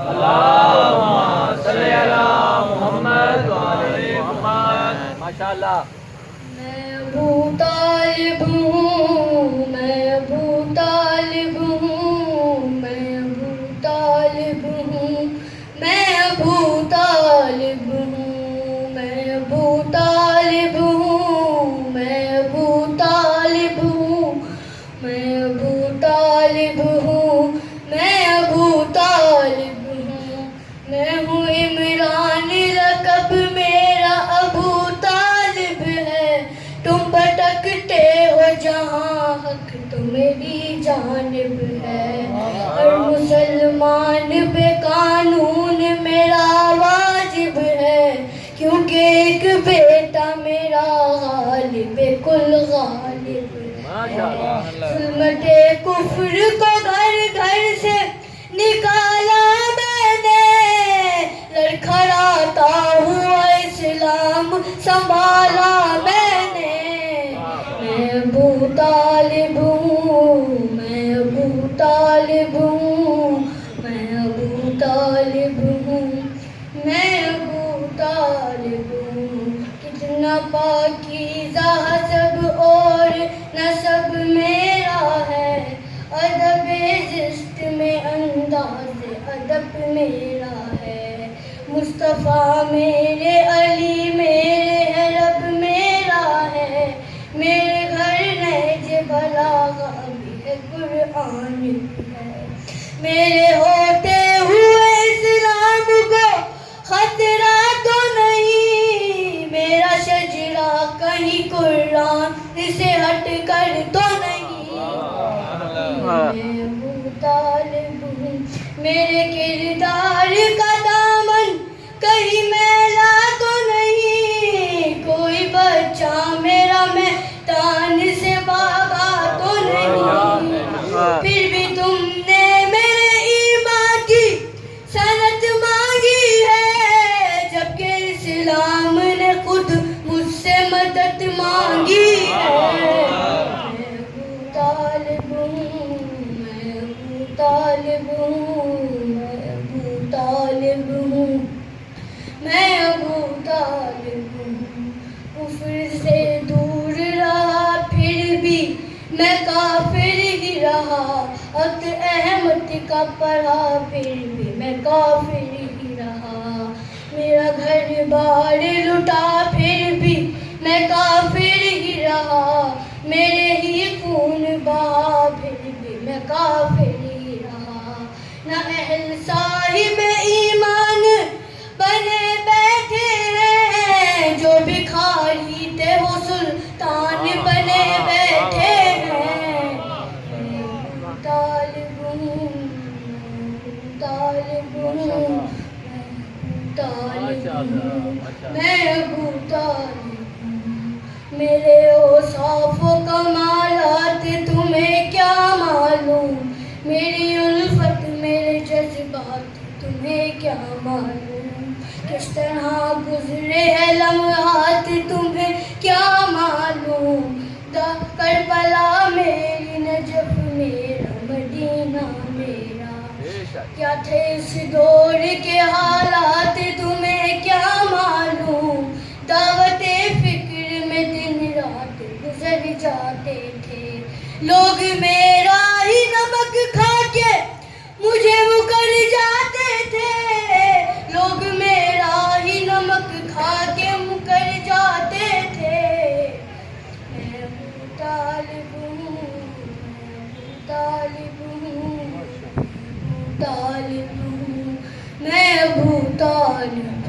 اللہم صلی علی محمد وعلی محمد. ماشاءاللہ. میں ابو طالب ہوں، میں ابو طالب ہوں، میں ابو طالب ہوں، میں ابو طالب ہوں، میں ابو طالب ہوں، میں ابو طالب ہوں، میں ابو طالب ہوں، میں ابو طالب ہوں. میں ہوں عمران، لقب میرا ابو طالب ہے. تم بھٹکتے ہو جہاں، حق تو میری جانب ہے. ہر مسلمان پہ قانون میرا واجب ہے، کیونکہ ایک بیٹا میرا غالب کل غالب ہے. ظلمت کفر کو گھر گھر سے نکالا میں نے، لڑکھڑاتا ہوا اسلام سنبھالا میں نے. میں ابو طالب ہوں، میں ابو طالب ہوں، میں ابو طالب ہوں، میں ابو طالب ہوں. کتنا پاکیزہ حسب اور نسب میرا ہے، ادب زشت میں انداز ادب میرا ہے. مصطفیٰ میرے، علی میرے ہے، رب میرا ہے. میرے گھر نہج بلاغہ بھی ہے، قرآن بھی ہے. میرے ہوتے ہوئے اسلام کو خطرہ تو نہیں، میرا شجرہ کہیں قرآن سے ہٹ کر تو نہیں. میں ابو طالب ہوں، میرے کردار کا دامن کہیں میلا تو نہیں. کوئی بچہ میرا میدان سے بھاگا تو نہیں. پھر بھی تم نے میرے ایمان کی سند مانگی ہے، جبکہ اسلام نے خود مجھ سے مدد مانگی ہے. میں ابو طالب ہوں، میں ابو طالب ہوں، میں ابو طالب ہوں، میں ابو طالب ہوں. کفر سے دور رہا پھر بھی میں کافر ہی رہا. عقد احمد کا پڑھا پھر بھی میں کافر ہی رہا. میرا گھر بار لٹا پھر بھی میں کافر ہی رہا. میرے ہی خون بہا پھر بھی میں کافر ہی رہا. نہ اہل صاحب ایمان بنے بیٹھے ہیں، جو بھکاری تھے وہ سلطان بنے بیٹھے ہیں. میں ابو طالب ہوں، میں ابو طالب ہوں، میں ابو طالب ہوں، میں ابو طالب ہوں. میرے اوصاف و کمالات تمہیں کیا معلوم، میری الفت میرے جذبات تمہیں کیا معلوم. کس طرح گزرے ہیں لمحات تمہیں کیا معلوم. کربلا میری، نجف میرا، مدینہ میرا. کیا تھے اس دور کے حالات تمہیں کیا معلوم. دعوت فکر میں دن رات گزر جاتے تھے. لوگ میرا ہی نمک کھا کے مجھے مکر جاتے تھے. لوگ میرا ہی نمک کھا کے مکر جاتے تھے. میں ابو طالب ہوں، میں ابو طالب ہوں، میں ابو طالب ہوں، میں ابو طالب